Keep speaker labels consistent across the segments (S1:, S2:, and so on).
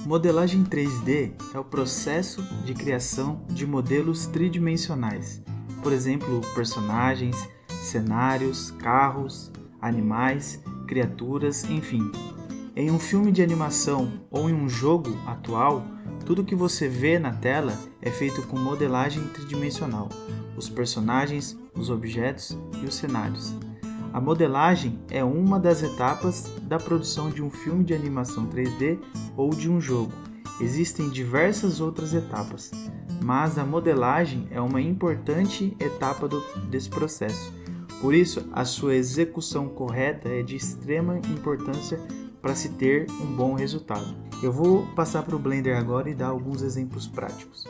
S1: Modelagem 3D é o processo de criação de modelos tridimensionais, por exemplo, personagens, cenários, carros, animais, criaturas, enfim. Em um filme de animação ou em um jogo atual, tudo que você vê na tela é feito com modelagem tridimensional, os personagens, os objetos e os cenários. A modelagem é uma das etapas da produção de um filme de animação 3D ou de um jogo. Existem diversas outras etapas, mas a modelagem é uma importante etapa desse processo. Por isso, a sua execução correta é de extrema importância para se ter um bom resultado. Eu vou passar para o Blender agora e dar alguns exemplos práticos.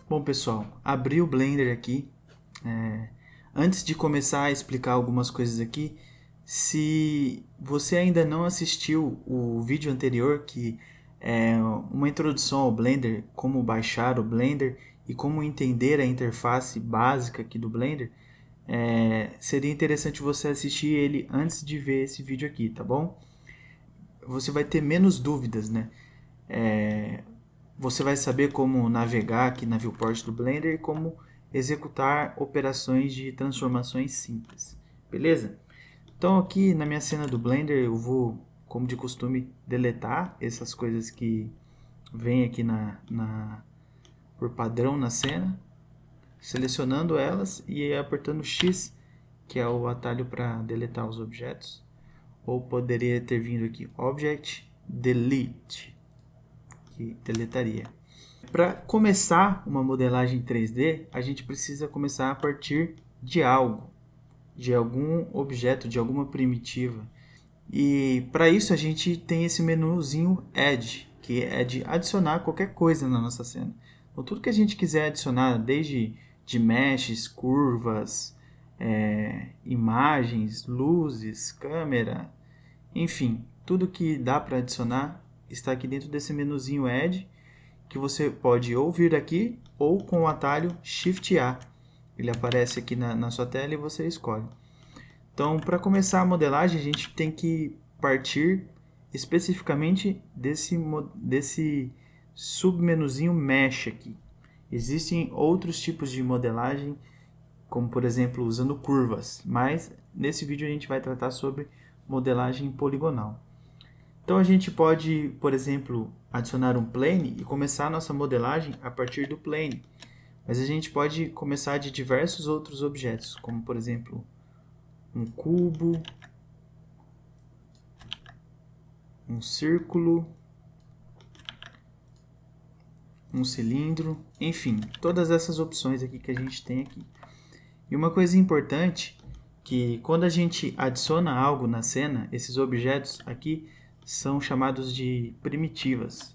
S1: Bom pessoal, abri o Blender aqui. Antes de começar a explicar algumas coisas aqui, se você ainda não assistiu o vídeo anterior, que é uma introdução ao Blender, como baixar o Blender e como entender a interface básica aqui do Blender, seria interessante você assistir ele antes de ver esse vídeo aqui, tá bom? Você vai ter menos dúvidas, né? Você vai saber como navegar aqui na viewport do Blender e como executar operações de transformações simples, beleza? Então aqui na minha cena do Blender eu vou, como de costume, deletar essas coisas que vêm aqui por padrão na cena, selecionando elas e apertando X, que é o atalho para deletar os objetos, ou poderia ter vindo aqui Object Delete, que deletaria. Para começar uma modelagem 3D, a gente precisa começar a partir de algo, de algum objeto, de alguma primitiva. E para isso a gente tem esse menuzinho Add, que é de adicionar qualquer coisa na nossa cena. Então, tudo que a gente quiser adicionar, desde de meshes, curvas, imagens, luzes, câmera, enfim, tudo que dá para adicionar está aqui dentro desse menuzinho Add, que você pode ou vir aqui ou com o atalho Shift A. Ele aparece aqui na sua tela e você escolhe. Então, para começar a modelagem, a gente tem que partir especificamente desse submenuzinho Mesh aqui. Existem outros tipos de modelagem, como por exemplo usando curvas, mas nesse vídeo a gente vai tratar sobre modelagem poligonal. Então a gente pode, por exemplo, adicionar um plane e começar a nossa modelagem a partir do plane. Mas a gente pode começar de diversos outros objetos, como por exemplo um cubo, um círculo, um cilindro, enfim, todas essas opções aqui que a gente tem aqui. E uma coisa importante, que quando a gente adiciona algo na cena, esses objetos aqui são chamados de primitivas.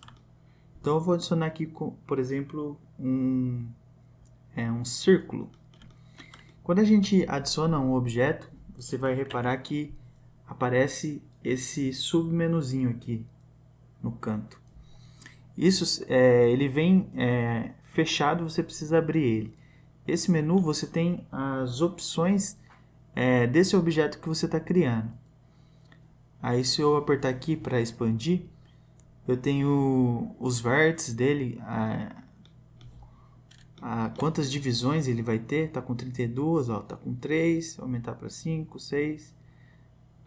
S1: Então eu vou adicionar aqui, por exemplo, um círculo. Quando a gente adiciona um objeto, você vai reparar que aparece esse submenuzinho aqui no canto. Isso ele vem fechado, você precisa abrir ele. Esse menu você tem as opções desse objeto que você está criando. Aí se eu apertar aqui para expandir, eu tenho os vértices dele, quantas divisões ele vai ter. Está com 32, está com 3, aumentar para 5, 6,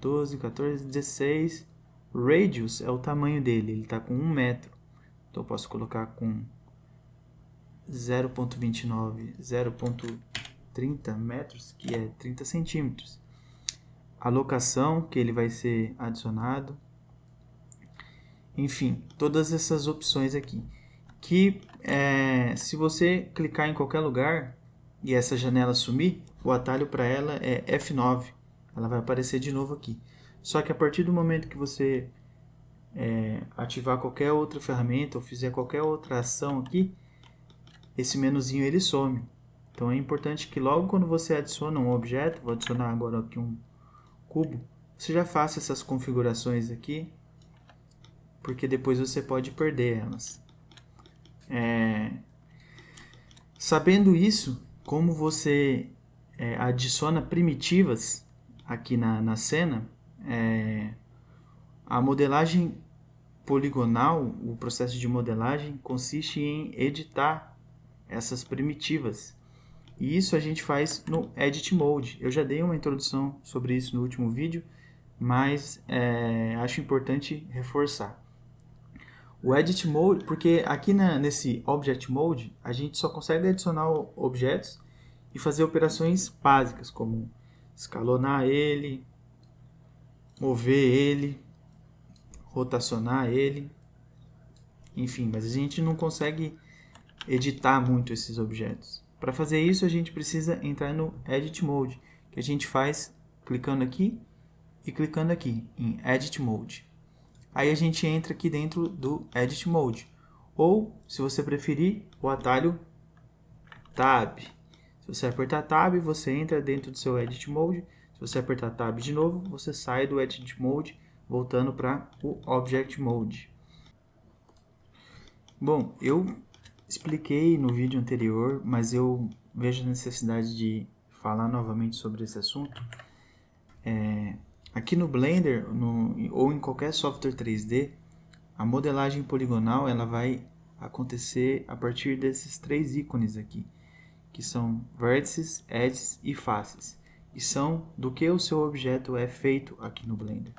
S1: 12, 14, 16. Radius é o tamanho dele, ele está com 1 metro. Então eu posso colocar com 0.29, 0.30 metros, que é 30 centímetros. A locação que ele vai ser adicionado, enfim, todas essas opções aqui, que se você clicar em qualquer lugar e essa janela sumir, o atalho para ela é F9, ela vai aparecer de novo aqui. Só que a partir do momento que você ativar qualquer outra ferramenta ou fizer qualquer outra ação aqui, esse menuzinho ele some. Então é importante que logo quando você adiciona um objeto, vou adicionar agora aqui um cubo, você já faça essas configurações aqui porque depois você pode perder elas. Sabendo isso, como você adiciona primitivas aqui na cena, a modelagem poligonal, o processo de modelagem, consiste em editar essas primitivas. E isso a gente faz no Edit Mode. Eu já dei uma introdução sobre isso no último vídeo, mas acho importante reforçar. O Edit Mode, porque aqui nesse Object Mode, a gente só consegue adicionar objetos e fazer operações básicas, como escalonar ele, mover ele, rotacionar ele, enfim, mas a gente não consegue editar muito esses objetos. Para fazer isso, a gente precisa entrar no Edit Mode, que a gente faz clicando aqui e clicando aqui em Edit Mode. Aí a gente entra aqui dentro do Edit Mode, ou, se você preferir, o atalho Tab. Se você apertar Tab, você entra dentro do seu Edit Mode. Se você apertar Tab de novo, você sai do Edit Mode, voltando para o Object Mode. Bom, eu expliquei no vídeo anterior, mas eu vejo a necessidade de falar novamente sobre esse assunto. Aqui no Blender, ou em qualquer software 3D, a modelagem poligonal ela vai acontecer a partir desses três ícones aqui, que são vértices, edges e faces, e são do que o seu objeto é feito aqui no Blender.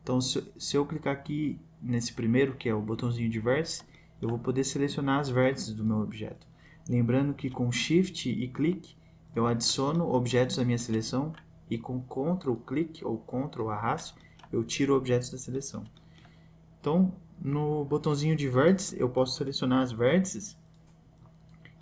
S1: Então, se eu clicar aqui nesse primeiro, que é o botãozinho de vértice, eu vou poder selecionar as vértices do meu objeto. Lembrando que com Shift e clique, eu adiciono objetos à minha seleção, e com Ctrl clique ou Ctrl arraste, eu tiro objetos da seleção. Então, no botãozinho de vértice, eu posso selecionar as vértices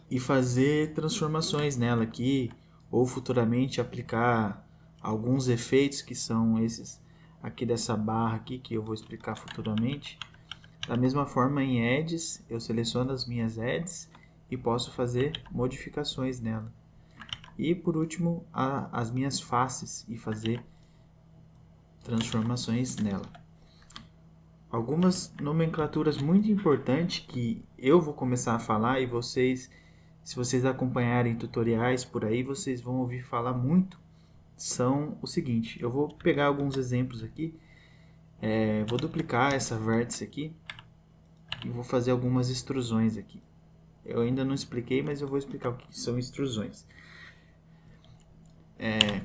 S1: e fazer transformações nela aqui, ou futuramente aplicar alguns efeitos que são esses aqui dessa barra aqui, que eu vou explicar futuramente. Da mesma forma, em Edges, eu seleciono as minhas Edges e posso fazer modificações nela. E por último, as minhas faces e fazer transformações nela. Algumas nomenclaturas muito importantes que eu vou começar a falar e vocês, se vocês acompanharem tutoriais por aí, vocês vão ouvir falar muito, são o seguinte. Eu vou pegar alguns exemplos aqui, vou duplicar essa vértice aqui e vou fazer algumas extrusões aqui. Eu ainda não expliquei, mas eu vou explicar o que são extrusões.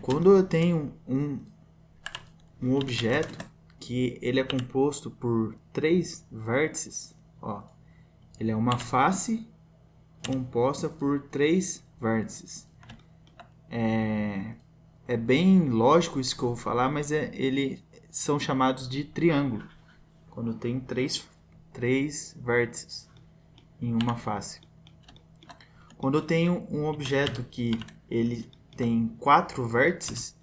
S1: Quando eu tenho um objeto que ele é composto por três vértices, ele é uma face composta por três vértices. É bem lógico isso que eu vou falar, mas eles são chamados de triângulo, quando tem três vértices em uma face. Quando eu tenho um objeto que ele tem 4 vértices,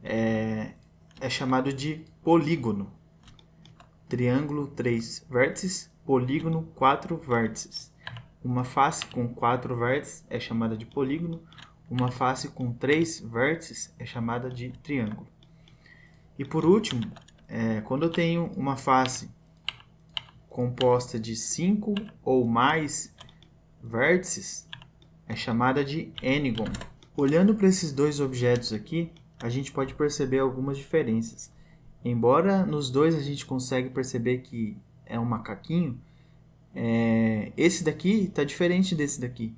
S1: é chamado de polígono. Triângulo, 3 vértices, polígono, 4 vértices. Uma face com 4 vértices é chamada de polígono, uma face com 3 vértices é chamada de triângulo. E por último, quando eu tenho uma face composta de 5 ou mais vértices, é chamada de ênigon. Olhando para esses dois objetos aqui, a gente pode perceber algumas diferenças. Embora nos dois a gente consegue perceber que é um macaquinho, esse daqui está diferente desse daqui,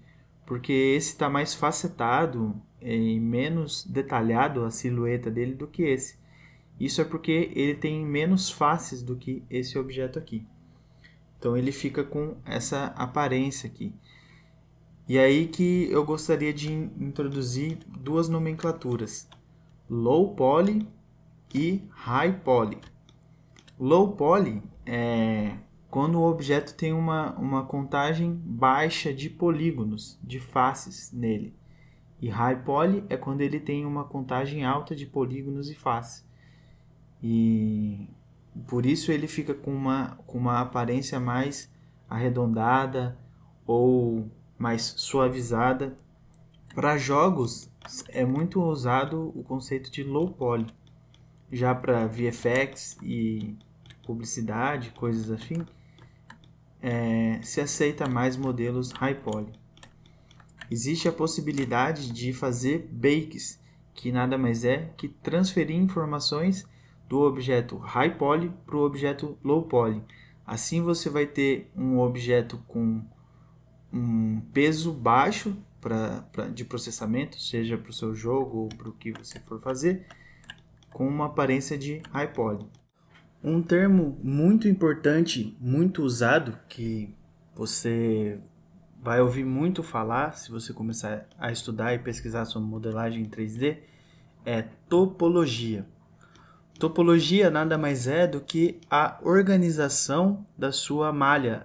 S1: porque esse está mais facetado e menos detalhado a silhueta dele do que esse. Isso é porque ele tem menos faces do que esse objeto aqui. Então ele fica com essa aparência aqui. E aí que eu gostaria de introduzir duas nomenclaturas, Low Poly e High Poly. Low Poly é quando o objeto tem uma contagem baixa de polígonos, de faces nele. E High Poly é quando ele tem uma contagem alta de polígonos e faces. E por isso ele fica com uma aparência mais arredondada ou mais suavizada. Para jogos é muito usado o conceito de low poly. Já para VFX e publicidade, coisas assim, se aceita mais modelos High Poly. Existe a possibilidade de fazer bakes, que nada mais é que transferir informações do objeto High Poly para o objeto Low Poly. Assim você vai ter um objeto com um peso baixo de processamento, seja para o seu jogo ou para o que você for fazer, com uma aparência de High Poly. Um termo muito importante, muito usado, que você vai ouvir muito falar se você começar a estudar e pesquisar sobre modelagem em 3D, é topologia. Topologia nada mais é do que a organização da sua malha,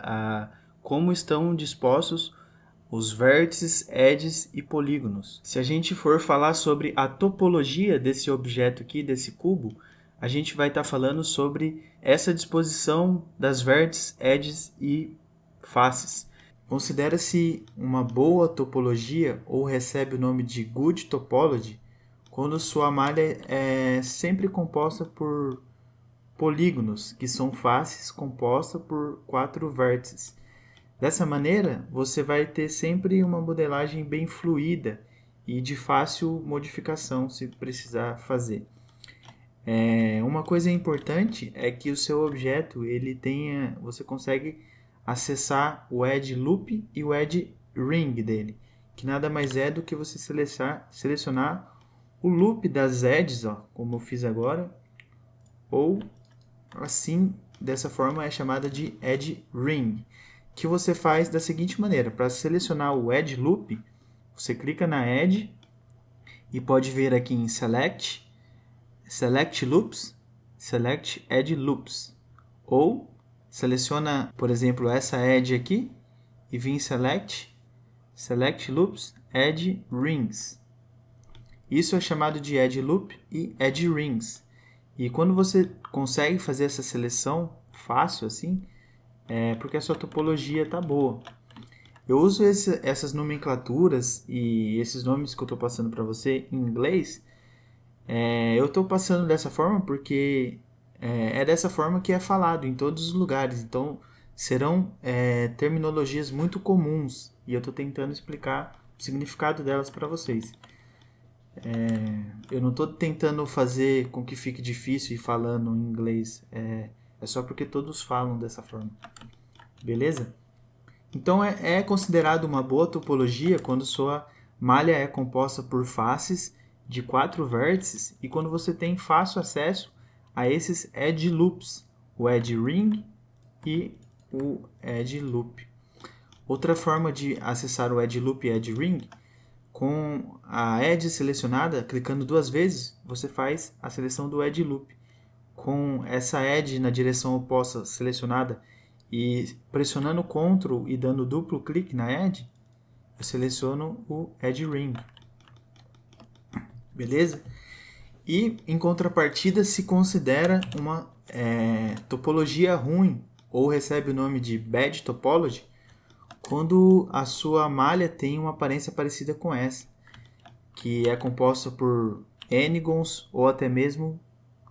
S1: como estão dispostos os vértices, edges e polígonos. Se a gente for falar sobre a topologia desse objeto aqui, desse cubo, a gente vai estar falando sobre essa disposição das vértices, edges e faces. Considera-se uma boa topologia ou recebe o nome de good topology quando sua malha é sempre composta por polígonos, que são faces compostas por 4 vértices. Dessa maneira, você vai ter sempre uma modelagem bem fluida e de fácil modificação se precisar fazer. Uma coisa importante é que o seu objeto você consegue acessar o Edge Loop e o Edge Ring dele, que nada mais é do que você selecionar o loop das edges, como eu fiz agora, ou assim, dessa forma é chamada de Edge Ring, que você faz da seguinte maneira: para selecionar o Edge Loop, você clica na Edge e pode ver aqui em Select Loops, Select Edge Loops, ou seleciona, por exemplo, essa Edge aqui e vem em Select Loops Edge Rings. Isso é chamado de Edge Loop e Edge Rings. E quando você consegue fazer essa seleção fácil assim, é porque a sua topologia está boa. Eu uso essas nomenclaturas e esses nomes que eu estou passando para você em inglês. Eu estou passando dessa forma porque é dessa forma que é falado em todos os lugares. Então serão terminologias muito comuns e eu estou tentando explicar o significado delas para vocês. Eu não estou tentando fazer com que fique difícil e falando em inglês. É só porque todos falam dessa forma. Beleza? Então é considerado uma boa topologia quando sua malha é composta por faces de 4 vértices e quando você tem fácil acesso a esses edge loops, o edge ring e o edge loop. Outra forma de acessar o edge loop e edge ring, com a edge selecionada, clicando 2 vezes, você faz a seleção do edge loop. Com essa edge na direção oposta selecionada e pressionando Ctrl e dando duplo clique na edge, eu seleciono o edge ring. Beleza? E em contrapartida se considera uma topologia ruim ou recebe o nome de bad topology quando a sua malha tem uma aparência parecida com essa, que é composta por n-gons ou até mesmo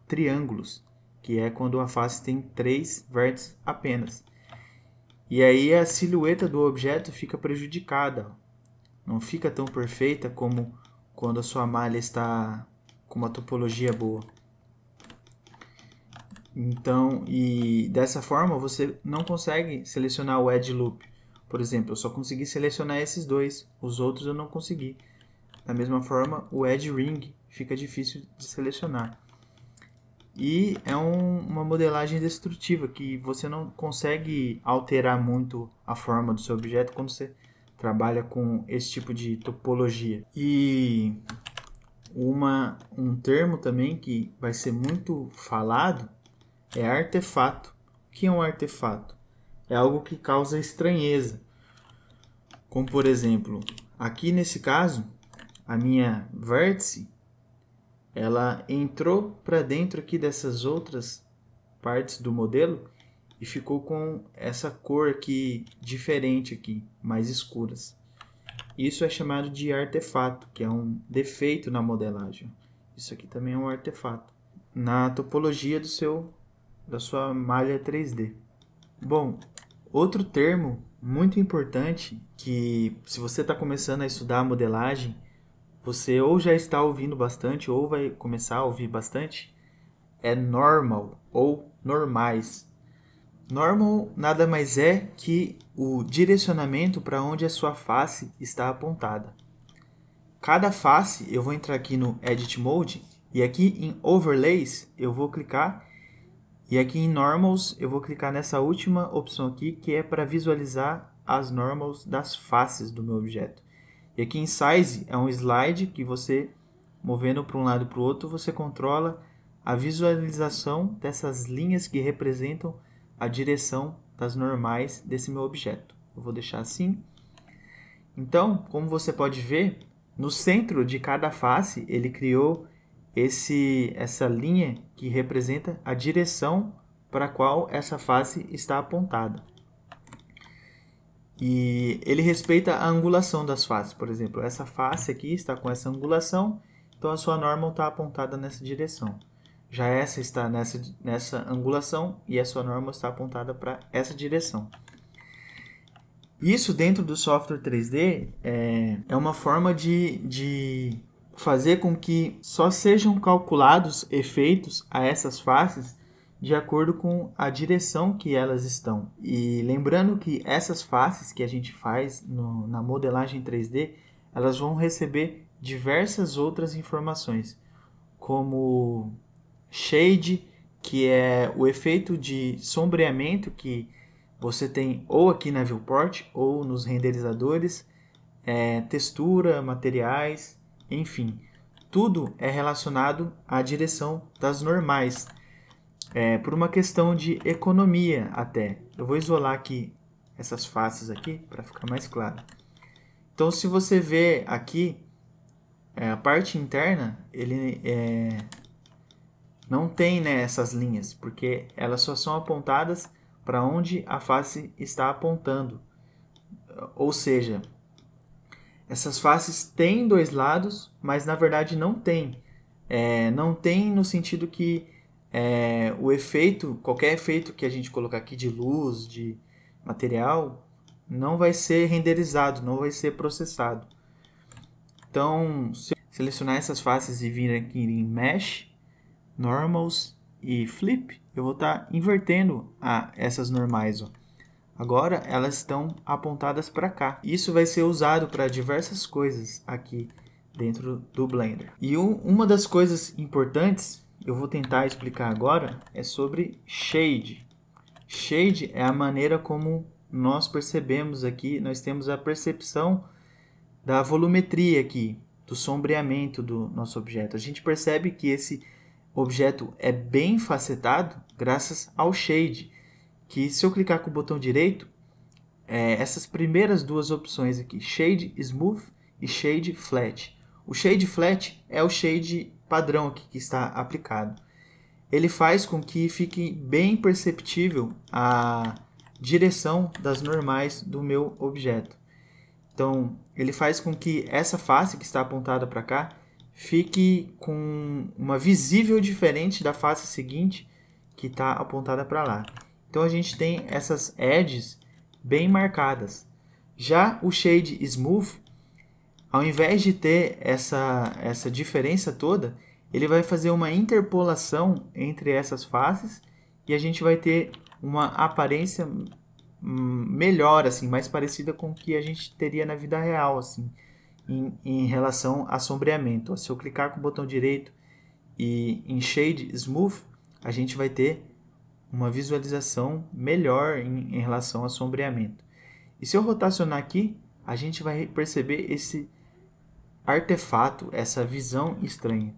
S1: triângulos, que é quando a face tem 3 vértices apenas. E aí a silhueta do objeto fica prejudicada, não fica tão perfeita como quando a sua malha está com uma topologia boa. Então, e dessa forma você não consegue selecionar o edge loop. Por exemplo, eu só consegui selecionar esses dois, os outros eu não consegui. Da mesma forma, o edge ring fica difícil de selecionar. E é uma modelagem destrutiva, que você não consegue alterar muito a forma do seu objeto quando você trabalha com esse tipo de topologia. E um termo também que vai ser muito falado é artefato. O que é um artefato? É algo que causa estranheza. Como por exemplo, aqui nesse caso, a minha vértice, ela entrou para dentro aqui dessas outras partes do modelo e ficou com essa cor aqui diferente aqui, mais escuras. Isso é chamado de artefato, que é um defeito na modelagem. Isso aqui também é um artefato na topologia do seu da sua malha 3D. Bom, outro termo muito importante que, se você está começando a estudar a modelagem, você ou já está ouvindo bastante ou vai começar a ouvir bastante, é normal ou normais. Normal nada mais é que o direcionamento para onde a sua face está apontada. Cada face, eu vou entrar aqui no Edit Mode e aqui em Overlays eu vou clicar e aqui em Normals eu vou clicar nessa última opção aqui que é para visualizar as normals das faces do meu objeto. E aqui em Size é um slide que você, movendo para um lado e para o outro, você controla a visualização dessas linhas que representam a direção das normais desse meu objeto. Eu vou deixar assim. Então, como você pode ver, no centro de cada face ele criou essa linha que representa a direção para a qual essa face está apontada. E ele respeita a angulação das faces. Por exemplo, essa face aqui está com essa angulação, então a sua normal está apontada nessa direção. Já essa está nessa angulação e a sua normal está apontada para essa direção. Isso dentro do software 3D é uma forma de fazer com que só sejam calculados efeitos a essas faces de acordo com a direção que elas estão. E lembrando que essas faces que a gente faz na modelagem 3D, elas vão receber diversas outras informações, como shade, que é o efeito de sombreamento que você tem ou aqui na viewport ou nos renderizadores, textura, materiais, enfim, tudo é relacionado à direção das normais, por uma questão de economia até. Eu vou isolar aqui essas faces aqui para ficar mais claro. Então, se você vê aqui, a parte interna, ele não tem, né, essas linhas, porque elas só são apontadas para onde a face está apontando. Ou seja, essas faces têm dois lados, mas na verdade não tem. Não tem no sentido que o efeito, qualquer efeito que a gente colocar aqui de luz, de material, não vai ser renderizado, não vai ser processado. Então, se eu selecionar essas faces e vir aqui em Mesh, Normals e Flip, eu vou estar invertendo essas normais. Ó. Agora elas estão apontadas para cá. Isso vai ser usado para diversas coisas aqui dentro do Blender. E uma das coisas importantes, eu vou tentar explicar agora, é sobre Shade. Shade é a maneira como nós percebemos aqui, nós temos a percepção da volumetria aqui, do sombreamento do nosso objeto. A gente percebe que esse objeto é bem facetado graças ao Shade, que se eu clicar com o botão direito, essas primeiras duas opções aqui, Shade Smooth e Shade Flat. O Shade Flat é o Shade padrão aqui que está aplicado. Ele faz com que fique bem perceptível a direção das normais do meu objeto. Então, ele faz com que essa face que está apontada para cá fique com uma visível diferente da face seguinte que está apontada para lá. Então, a gente tem essas edges bem marcadas. Já o Shade Smooth, ao invés de ter essa diferença toda, ele vai fazer uma interpolação entre essas faces e a gente vai ter uma aparência melhor, assim, mais parecida com o que a gente teria na vida real, assim, em relação a sombreamento. Se eu clicar com o botão direito e em Shade Smooth, a gente vai ter uma visualização melhor em relação a sombreamento. E se eu rotacionar aqui, a gente vai perceber esse artefato, essa visão estranha.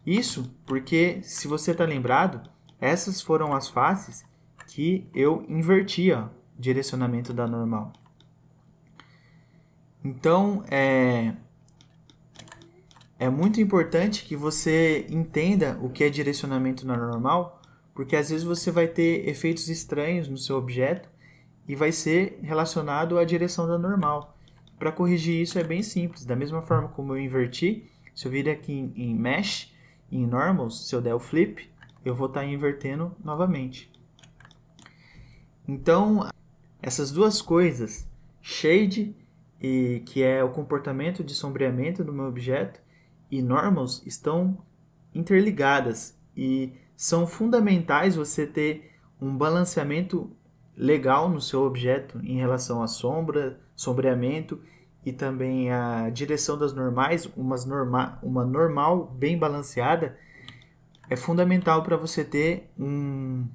S1: Isso porque, se você está lembrado, essas foram as faces que eu inverti o direcionamento da normal. Então, é muito importante que você entenda o que é direcionamento na normal, porque às vezes você vai ter efeitos estranhos no seu objeto e vai ser relacionado à direção da normal. Para corrigir isso é bem simples. Da mesma forma como eu inverti, se eu vir aqui em Mesh, em Normals, se eu der o Flip, eu vou estar invertendo novamente. Então, essas duas coisas, shade, que é o comportamento de sombreamento do meu objeto, e normals, estão interligadas e são fundamentais você ter um balanceamento legal no seu objeto em relação à sombra, sombreamento e também a direção das normais, uma normal bem balanceada é fundamental para você ter um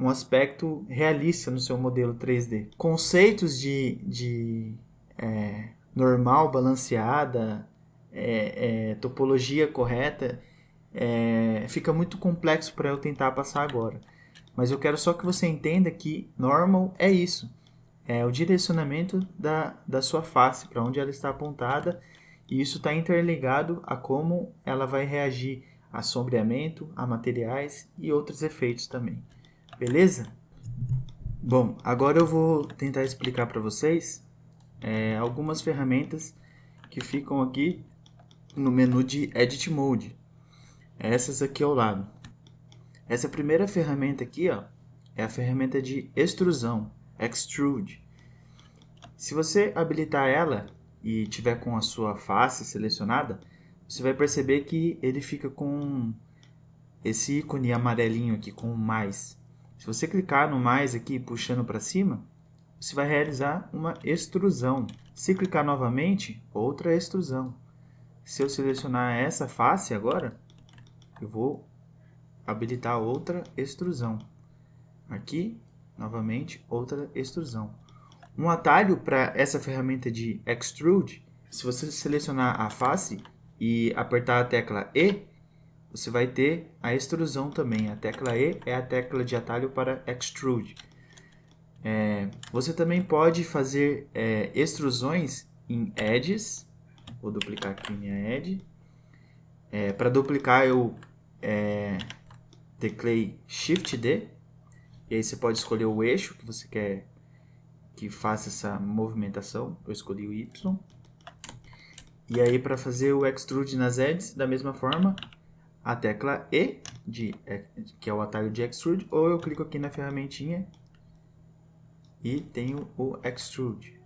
S1: aspecto realista no seu modelo 3D. Conceitos de normal, balanceada, topologia correta, fica muito complexo para eu tentar passar agora. Mas eu quero só que você entenda que normal é isso. É o direcionamento da sua face, para onde ela está apontada, e isso está interligado a como ela vai reagir a sombreamento, a materiais e outros efeitos também. Beleza? Bom, agora eu vou tentar explicar para vocês algumas ferramentas que ficam aqui no menu de Edit Mode. Essas aqui ao lado. Essa primeira ferramenta aqui, ó, é a ferramenta de extrusão, Extrude. Se você habilitar ela e tiver com a sua face selecionada, você vai perceber que ele fica com esse ícone amarelinho aqui, com mais. Se você clicar no mais aqui, puxando para cima, você vai realizar uma extrusão. Se clicar novamente, outra extrusão. Se eu selecionar essa face agora, eu vou habilitar outra extrusão. Aqui, novamente, outra extrusão. Um atalho para essa ferramenta de Extrude, se você selecionar a face e apertar a tecla E, você vai ter a extrusão também. A tecla E é a tecla de atalho para Extrude. Você também pode fazer extrusões em Edges. Vou duplicar aqui minha Edge. Para duplicar eu teclei Shift D. E aí você pode escolher o eixo que você quer que faça essa movimentação. Eu escolhi o Y. E aí para fazer o Extrude nas Edges, da mesma forma, a tecla E, que é o atalho de Extrude, ou eu clico aqui na ferramentinha e tenho o Extrude.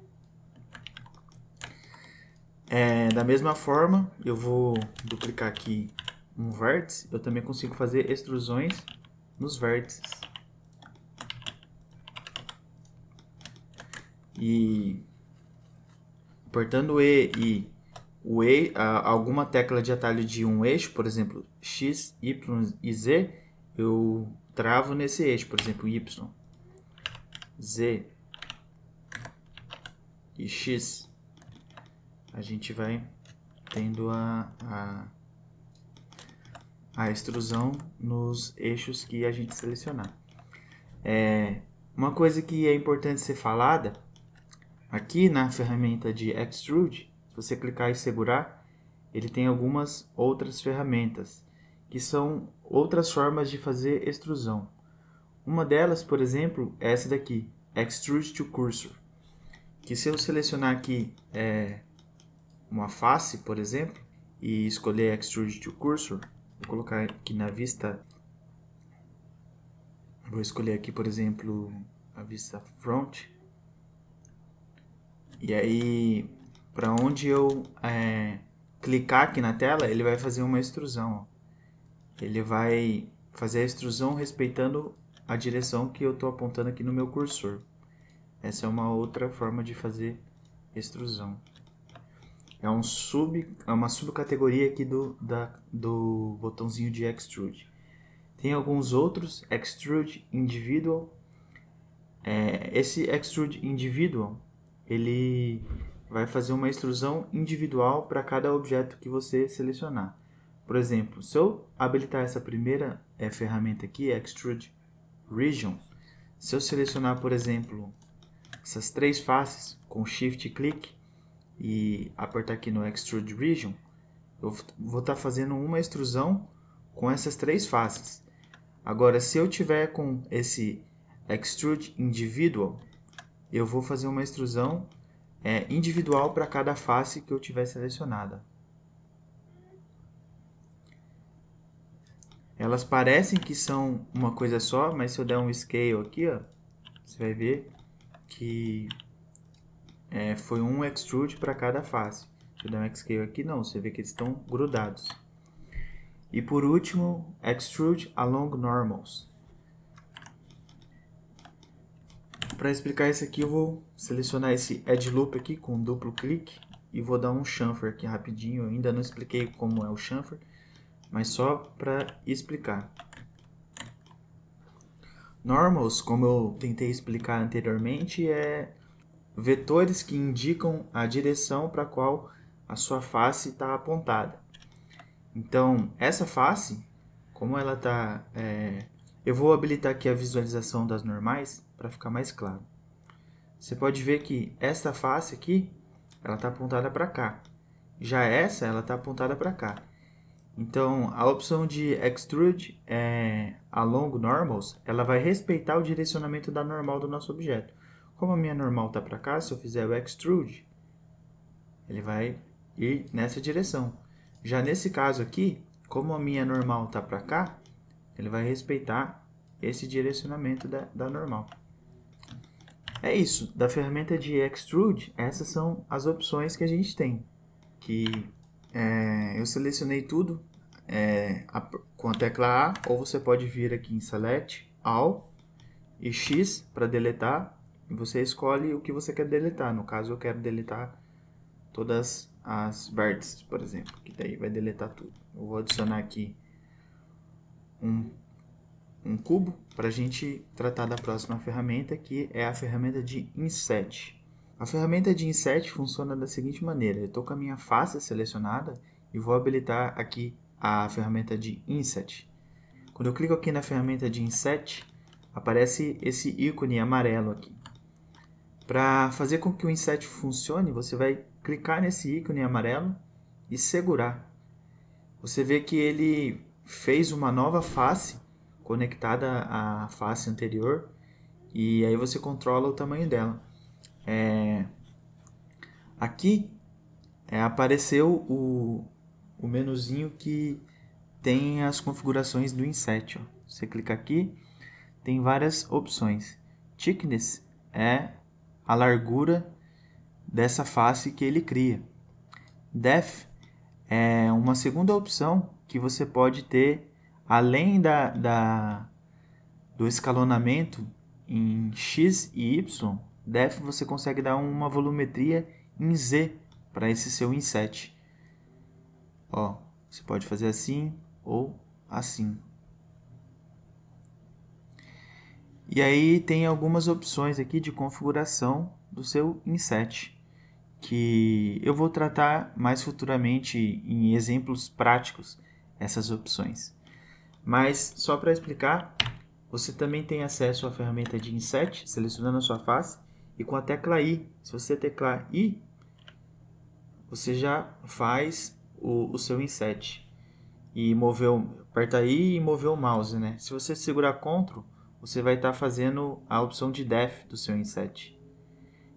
S1: Da mesma forma, eu vou duplicar aqui um vértice, eu também consigo fazer extrusões nos vértices. E apertando E e alguma tecla de atalho de um eixo, por exemplo, X, Y e Z, eu travo nesse eixo, por exemplo, Y, Z e X. A gente vai tendo a extrusão nos eixos que a gente selecionar. Uma coisa que é importante ser falada, aqui na ferramenta de Extrude, se você clicar e segurar, ele tem algumas outras ferramentas, que são outras formas de fazer extrusão. Uma delas, por exemplo, é essa daqui, Extrude to Cursor, que se eu selecionar aqui uma face, por exemplo, e escolher Extrude to Cursor, vou colocar aqui na vista, vou escolher aqui, por exemplo, a vista front, e aí para onde eu clicar aqui na tela, ele vai fazer uma extrusão. Ele vai fazer a extrusão respeitando a direção que eu estou apontando aqui no meu cursor. Essa é uma outra forma de fazer extrusão. É uma subcategoria aqui do botãozinho de Extrude. Tem alguns outros, Extrude Individual. Esse Extrude Individual, ele vai fazer uma extrusão individual para cada objeto que você selecionar. Por exemplo, se eu habilitar essa primeira ferramenta aqui, Extrude Region, se eu selecionar, por exemplo, essas três faces com Shift e clique e apertar aqui no Extrude Region, eu vou estar fazendo uma extrusão com essas três faces. Agora, se eu tiver com esse Extrude Individual, eu vou fazer uma extrusão individual para cada face que eu tiver selecionada. elas parecem que são uma coisa só, mas se eu der um scale aqui, ó, você vai ver que foi um extrude para cada face. Se eu der um scale aqui, não, você vê que eles estão grudados. E por último, extrude along normals. Para explicar isso aqui, eu vou selecionar esse edge loop aqui com um duplo clique e vou dar um chamfer aqui rapidinho. Eu ainda não expliquei como é o chamfer, mas só para explicar. Normals, como eu tentei explicar anteriormente, é vetores que indicam a direção para a qual a sua face está apontada. Então, essa face, como ela está... eu vou habilitar aqui a visualização das normais para ficar mais claro. Você pode ver que essa face aqui, ela está apontada para cá. Já essa, ela está apontada para cá. Então, a opção de Extrude along normals, ela vai respeitar o direcionamento da normal do nosso objeto. Como a minha normal está para cá, se eu fizer o Extrude, ele vai ir nessa direção. Já nesse caso aqui, como a minha normal está para cá, ele vai respeitar esse direcionamento da normal. É isso. Da ferramenta de Extrude, essas são as opções que a gente tem. Eu selecionei tudo com a tecla A, ou você pode vir aqui em Select, All e X para deletar. E você escolhe o que você quer deletar. No caso, eu quero deletar todas as vértices, por exemplo, que daí vai deletar tudo. Eu vou adicionar aqui um cubo para a gente tratar da próxima ferramenta, que é a ferramenta de Inset. A ferramenta de Inset funciona da seguinte maneira: eu estou com a minha face selecionada e vou habilitar aqui a ferramenta de Inset. Quando eu clico aqui na ferramenta de Inset, aparece esse ícone amarelo aqui. Para fazer com que o Inset funcione, você vai clicar nesse ícone amarelo e segurar. Você vê que ele fez uma nova face conectada à face anterior e aí você controla o tamanho dela. Aqui apareceu o menuzinho que tem as configurações do Inset. Ó. Você clica aqui, tem várias opções. Thickness é a largura dessa face que ele cria. Depth é uma segunda opção que você pode ter, além do escalonamento em X e Y. Depth você consegue dar uma volumetria em Z para esse seu Inset. Ó, você pode fazer assim ou assim. E aí tem algumas opções aqui de configuração do seu Inset, que eu vou tratar mais futuramente em exemplos práticos essas opções. Mas só para explicar, você também tem acesso à ferramenta de Inset, selecionando a sua face, e com a tecla I. Se você teclar I, você já faz o seu Inset. E aperta I e mover o mouse, né? Se você segurar Ctrl, você vai estar fazendo a opção de Depth do seu Inset.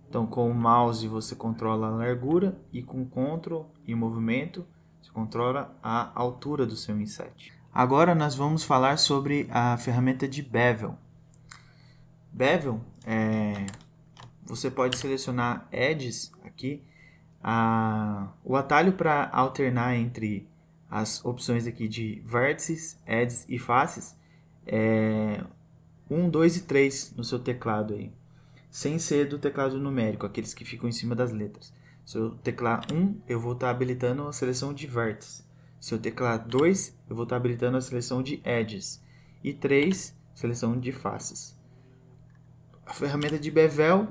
S1: Então, com o mouse você controla a largura e com Ctrl e movimento você controla a altura do seu Inset. Agora nós vamos falar sobre a ferramenta de Bevel. Bevel, você pode selecionar Edges aqui. O atalho para alternar entre as opções aqui de vértices, edges e faces é 1, 2 e 3 no seu teclado aí. Sem ser do teclado numérico, aqueles que ficam em cima das letras. Se eu teclar 1, eu vou estar habilitando a seleção de vértices. Se eu teclar 2, eu vou estar habilitando a seleção de edges. E 3, seleção de faces. A ferramenta de Bevel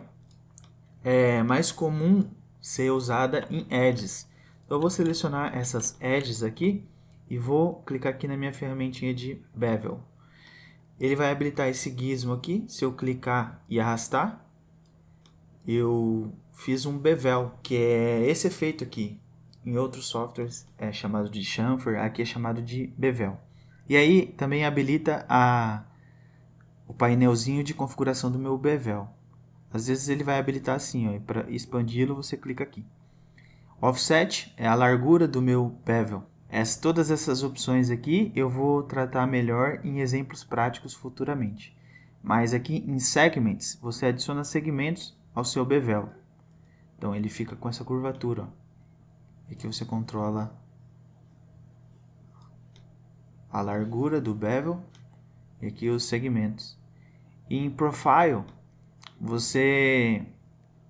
S1: é mais comum ser usada em edges. Então eu vou selecionar essas edges aqui e vou clicar aqui na minha ferramentinha de Bevel. Ele vai habilitar esse gizmo aqui. Se eu clicar e arrastar, eu fiz um bevel, que é esse efeito aqui. Em outros softwares é chamado de chamfer, aqui é chamado de bevel. E aí também habilita o painelzinho de configuração do meu bevel. Às vezes ele vai habilitar assim, para expandi-lo você clica aqui. Offset é a largura do meu bevel, Todas essas opções aqui eu vou tratar melhor em exemplos práticos futuramente. Mas aqui em Segments, você adiciona segmentos ao seu bevel. Então ele fica com essa curvatura. Ó. Aqui você controla a largura do bevel e aqui os segmentos. E em Profile, você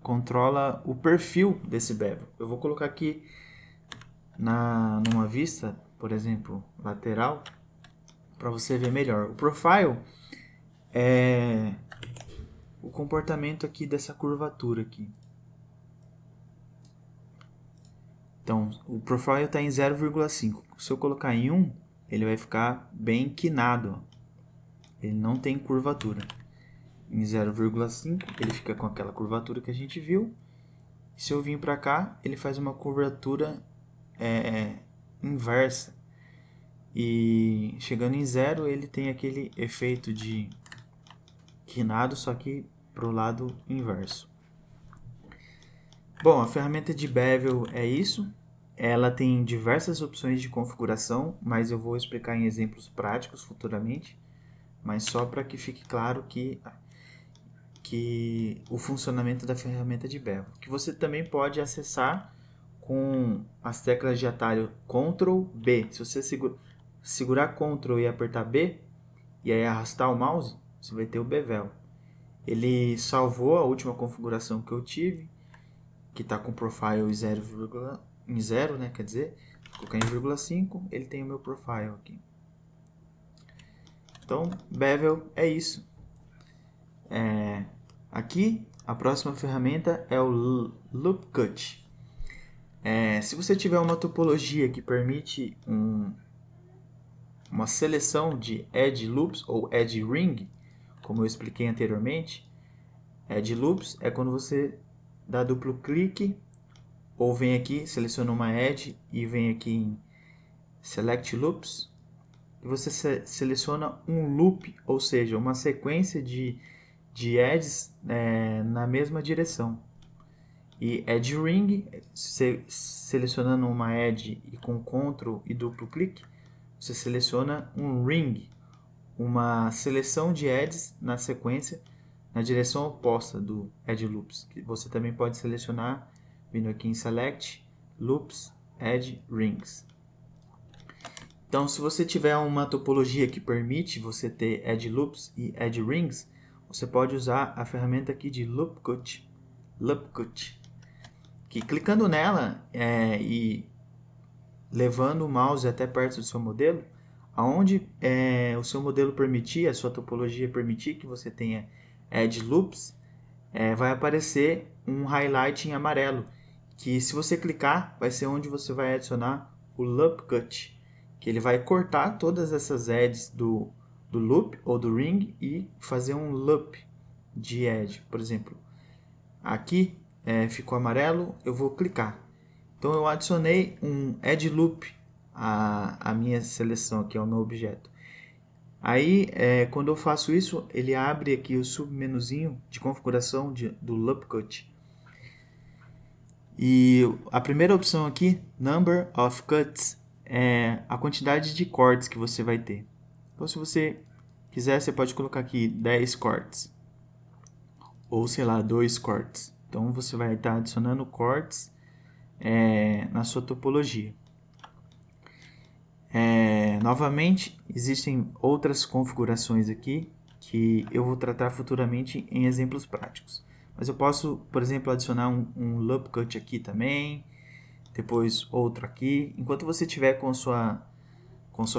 S1: controla o perfil desse bevel. Eu vou colocar aqui numa vista, por exemplo, lateral, para você ver melhor. O Profile é o comportamento aqui dessa curvatura aqui. Então, o Profile está em 0,5. Se eu colocar em 1, ele vai ficar bem quinado. Ele não tem curvatura. Em 0,5, ele fica com aquela curvatura que a gente viu. Se eu vir para cá, ele faz uma curvatura inversa. E chegando em 0, ele tem aquele efeito de quinado, só que para o lado inverso. Bom, a ferramenta de Bevel é isso. Ela tem diversas opções de configuração, mas eu vou explicar em exemplos práticos futuramente. Mas só para que fique claro que o funcionamento da ferramenta de Bevel, que você também pode acessar com as teclas de atalho Ctrl B. Se você segurar Ctrl e apertar B e aí arrastar o mouse, você vai ter o Bevel. Ele salvou a última configuração que eu tive, que está com profile em 0, né? Quer dizer, se colocar em 0,5, ele tem o meu profile aqui. Então, Bevel é isso. Aqui, a próxima ferramenta é o Loop Cut. Se você tiver uma topologia que permite uma seleção de Edge Loops ou Edge Ring, como eu expliquei anteriormente, Edge Loops é quando você dá duplo clique ou vem aqui, seleciona uma Edge e vem aqui em Select Loops e você seleciona um loop, ou seja, uma sequência de edges na mesma direção. E Edge Ring, selecionando uma edge e com Ctrl e duplo clique, você seleciona um ring, uma seleção de edges na sequência na direção oposta do Edge Loops. Você também pode selecionar vindo aqui em Select, Loops, Edge Rings. Então, se você tiver uma topologia que permite você ter Edge Loops e Edge Rings, você pode usar a ferramenta aqui de Loop Cut, que clicando nela e levando o mouse até perto do seu modelo, aonde o seu modelo permitir, a sua topologia permitir que você tenha Edge Loops, vai aparecer um highlight em amarelo, que se você clicar, vai ser onde você vai adicionar o Loop Cut, que ele vai cortar todas essas edges do loop ou do ring e fazer um loop de edge. Por exemplo, aqui ficou amarelo, eu vou clicar. Então eu adicionei um edge loop à minha seleção aqui, ao meu objeto. Aí, quando eu faço isso, ele abre aqui o submenuzinho de configuração do Loop Cut. E a primeira opção aqui, Number of Cuts, é a quantidade de cortes que você vai ter. Então, se você quiser, você pode colocar aqui 10 cortes. Ou, sei lá, 2 cortes. Então, você vai estar adicionando cortes na sua topologia. Novamente, existem outras configurações aqui que eu vou tratar futuramente em exemplos práticos. Mas eu posso, por exemplo, adicionar um Loop Cut aqui também, depois outro aqui. Enquanto você tiver com sua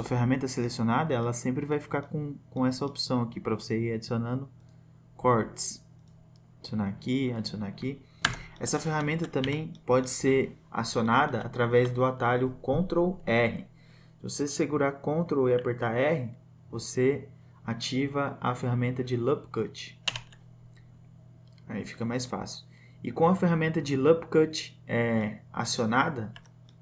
S1: ferramenta selecionada, ela sempre vai ficar com essa opção aqui para você ir adicionando cortes. Adicionar aqui. Essa ferramenta também pode ser acionada através do atalho Ctrl R. Se você segurar Ctrl e apertar R, você ativa a ferramenta de Loop Cut. Aí fica mais fácil. E com a ferramenta de Loop Cut acionada,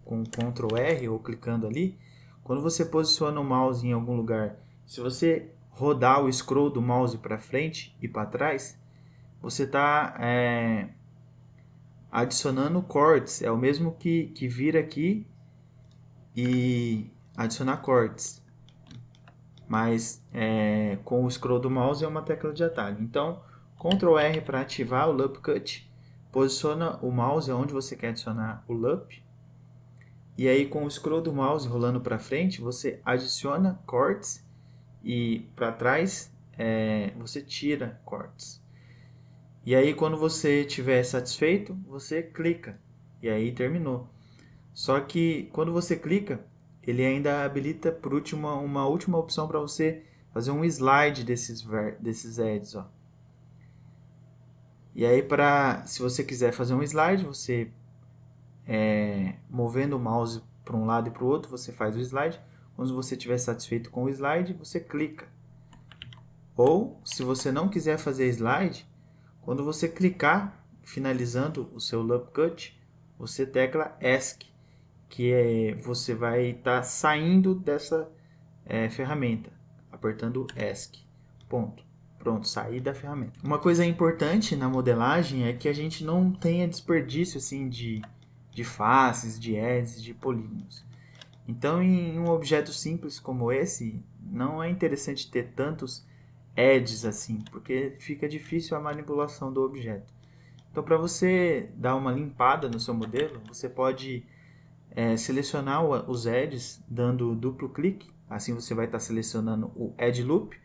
S1: com Ctrl R ou clicando ali, quando você posiciona o mouse em algum lugar, se você rodar o scroll do mouse para frente e para trás, você está adicionando cortes. É o mesmo que vir aqui e adicionar cortes. Mas com o scroll do mouse é uma tecla de atalho. Então, Ctrl R para ativar o Loop Cut. Posiciona o mouse onde você quer adicionar o loop. E aí com o scroll do mouse rolando para frente, você adiciona cortes e para trás você tira cortes. E aí quando você estiver satisfeito, você clica. E aí terminou. Só que quando você clica, ele ainda habilita por último uma última opção para você fazer um slide desses edges. Ó. E aí se você quiser fazer um slide, você movendo o mouse para um lado e para o outro, você faz o slide. Quando você estiver satisfeito com o slide, você clica. Ou, se você não quiser fazer slide, quando você clicar, finalizando o seu Loop Cut, você tecla ESC, que você vai estar saindo dessa ferramenta, apertando ESC. Ponto. Pronto, sair da ferramenta. Uma coisa importante na modelagem é que a gente não tenha desperdício assim, de faces, de edges, de polígonos. Então, em um objeto simples como esse, não é interessante ter tantos edges assim, porque fica difícil a manipulação do objeto. Então, para você dar uma limpada no seu modelo, você pode selecionar os edges dando duplo clique. Assim você vai estar selecionando o edge loop.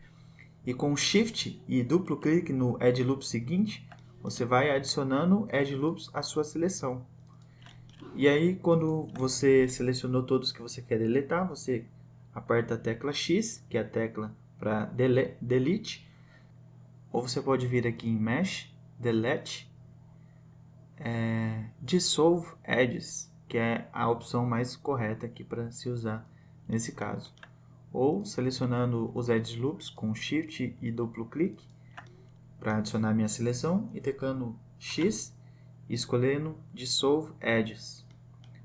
S1: E com Shift e duplo clique no edge loop seguinte, você vai adicionando edge loops à sua seleção. E aí, quando você selecionou todos que você quer deletar, você aperta a tecla X, que é a tecla para delete. Ou você pode vir aqui em Mesh, Delete, Dissolve Edges, que é a opção mais correta aqui para se usar nesse caso. Ou selecionando os Edge Loops com Shift e duplo clique para adicionar minha seleção e teclando X e escolhendo Dissolve Edges.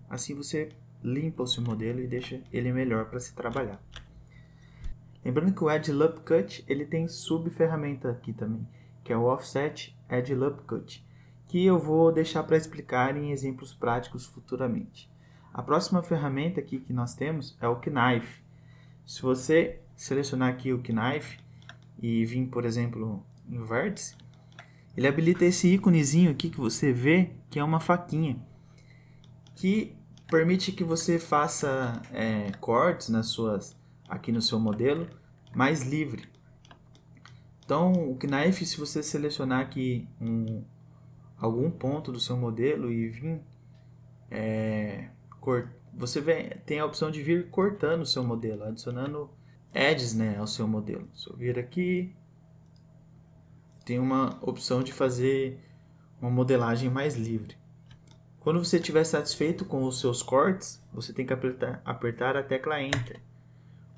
S1: Assim você limpa o seu modelo e deixa ele melhor para se trabalhar. Lembrando que o Edge Loop Cut ele tem sub-ferramenta aqui também, que é o Offset Edge Loop Cut, que eu vou deixar para explicar em exemplos práticos futuramente. A próxima ferramenta aqui que nós temos é o Knife. Se você selecionar aqui o Knife e vir, por exemplo, em vértice, ele habilita esse íconezinho aqui que você vê, que é uma faquinha, que permite que você faça cortes aqui no seu modelo mais livre. Então, o Knife, se você selecionar aqui algum ponto do seu modelo e vir você tem a opção de vir cortando o seu modelo, adicionando edges ao seu modelo. Se eu vir aqui, tem uma opção de fazer uma modelagem mais livre. Quando você estiver satisfeito com os seus cortes, você tem que apertar a tecla Enter.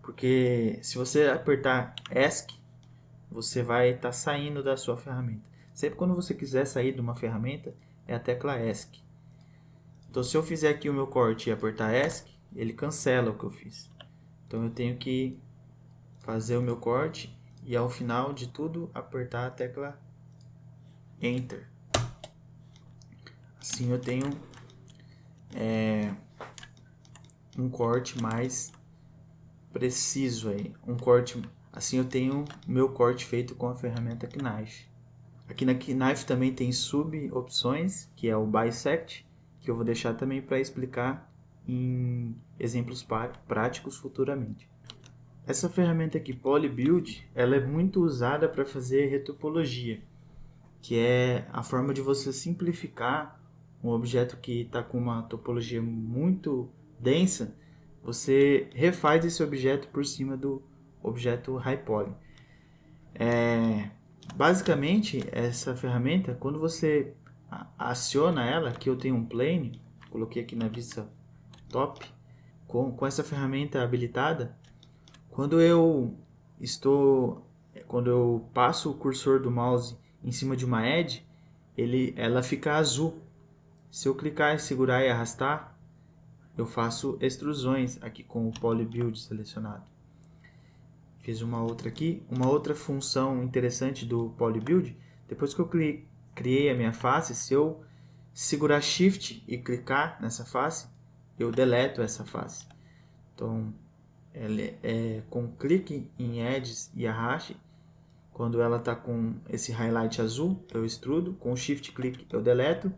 S1: Porque se você apertar ESC, você vai estar saindo da sua ferramenta. Sempre quando você quiser sair de uma ferramenta, é a tecla ESC. Então, se eu fizer aqui o meu corte e apertar ESC, ele cancela o que eu fiz. Então, eu tenho que fazer o meu corte e, ao final de tudo, apertar a tecla Enter. Assim, eu tenho um corte mais preciso aí. Assim, eu tenho o meu corte feito com a ferramenta Knife. Aqui na Knife também tem sub-opções, que é o Bisect, que eu vou deixar também para explicar em exemplos práticos futuramente. Essa ferramenta aqui, PolyBuild, ela é muito usada para fazer retopologia, que é a forma de você simplificar um objeto que está com uma topologia muito densa, você refaz esse objeto por cima do objeto HighPoly. Basicamente, essa ferramenta, quando você aciona ela, que eu tenho um plane, coloquei aqui na vista top, com essa ferramenta habilitada, quando eu passo o cursor do mouse em cima de uma edge, ela fica azul. Se eu clicar, segurar e arrastar, eu faço extrusões aqui com o PolyBuild selecionado. Fiz uma outra aqui. Uma outra função interessante do PolyBuild, depois que eu criei a minha face, se eu segurar Shift e clicar nessa face, eu deleto essa face. Então, ela com clique em edges e arraste, quando ela está com esse highlight azul, eu extrudo, com o shift click eu deleto,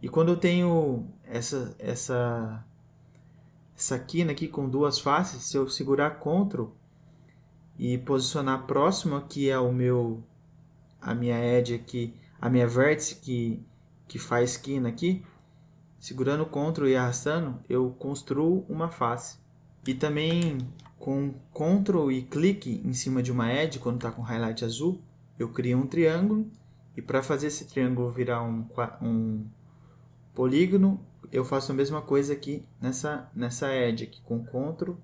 S1: e quando eu tenho essa quina aqui com duas faces, se eu segurar Ctrl e posicionar próximo aqui ao a minha edge aqui, a minha vértice que faz quina aqui, segurando Ctrl e arrastando, eu construo uma face. E também com Ctrl e clique em cima de uma edge, quando está com highlight azul, eu crio um triângulo. E para fazer esse triângulo virar um polígono, eu faço a mesma coisa aqui nessa edge. Aqui, com Ctrl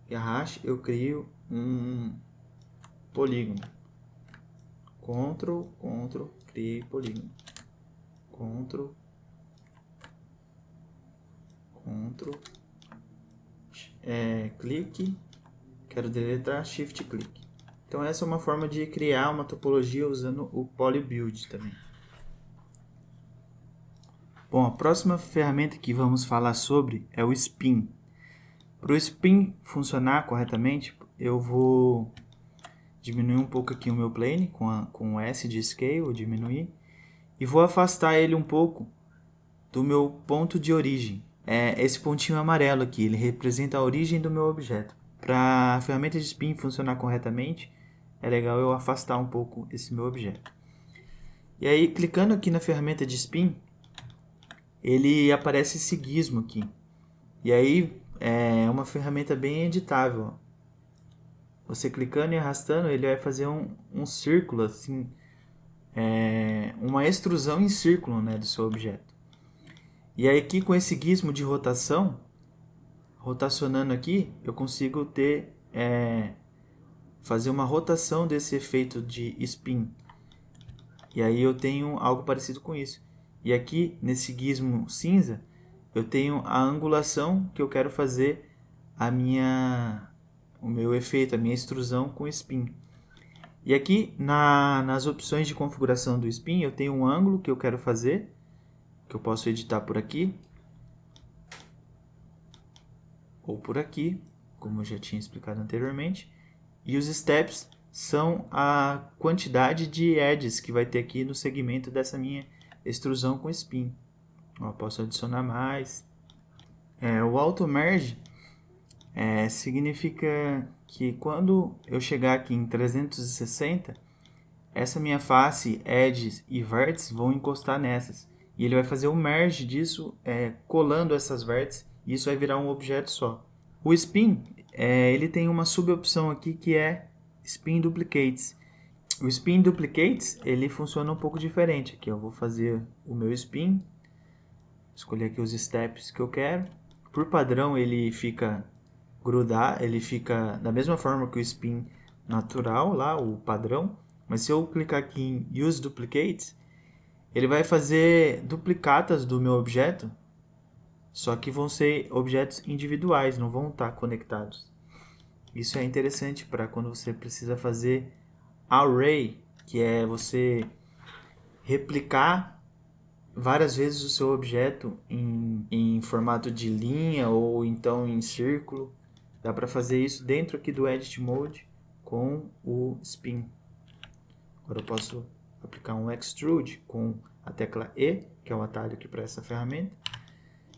S1: e arraste, eu crio um polígono. Ctrl, criei polígono. Ctrl, clique, quero deletar, shift clique. Então essa é uma forma de criar uma topologia usando o PolyBuild também. Bom, a próxima ferramenta que vamos falar sobre é o Spin. Para o Spin funcionar corretamente, eu vou diminuir um pouco aqui o meu plane com o S de Scale, diminuir, e vou afastar ele um pouco do meu ponto de origem. Esse pontinho amarelo aqui, ele representa a origem do meu objeto. Para a ferramenta de Spin funcionar corretamente, é legal eu afastar um pouco esse meu objeto. E aí, clicando aqui na ferramenta de Spin, ele aparece esse gizmo aqui. E aí, é uma ferramenta bem editável. Você clicando e arrastando, ele vai fazer um círculo, assim, uma extrusão em círculo, né, do seu objeto. E aí aqui com esse gizmo de rotação, rotacionando aqui, eu consigo fazer uma rotação desse efeito de spin. E aí eu tenho algo parecido com isso. E aqui nesse gizmo cinza, eu tenho a angulação que eu quero fazer o meu efeito, a minha extrusão com spin. E aqui nas opções de configuração do spin, eu tenho um ângulo que eu quero fazer, que eu posso editar por aqui ou por aqui, como eu já tinha explicado anteriormente. E os steps são a quantidade de edges que vai ter aqui no segmento dessa minha extrusão com spin. Eu posso adicionar mais. O Auto Merge significa que quando eu chegar aqui em 360, essa minha face, edges e vértices vão encostar nessas. E ele vai fazer o merge disso, colando essas vértices, e isso vai virar um objeto só. O Spin, ele tem uma subopção aqui que é Spin Duplicates. O Spin Duplicates, ele funciona um pouco diferente. Aqui eu vou fazer o meu Spin, escolher aqui os steps que eu quero. Por padrão ele fica grudar, ele fica da mesma forma que o Spin natural, lá, o padrão. Mas se eu clicar aqui em Use Duplicates, ele vai fazer duplicatas do meu objeto, só que vão ser objetos individuais, não vão estar conectados. Isso é interessante para quando você precisa fazer array, que é você replicar várias vezes o seu objeto em formato de linha ou então em círculo. Dá para fazer isso dentro aqui do Edit Mode com o Spin. Agora eu posso aplicar um Extrude com a tecla E, que é o atalho aqui para essa ferramenta.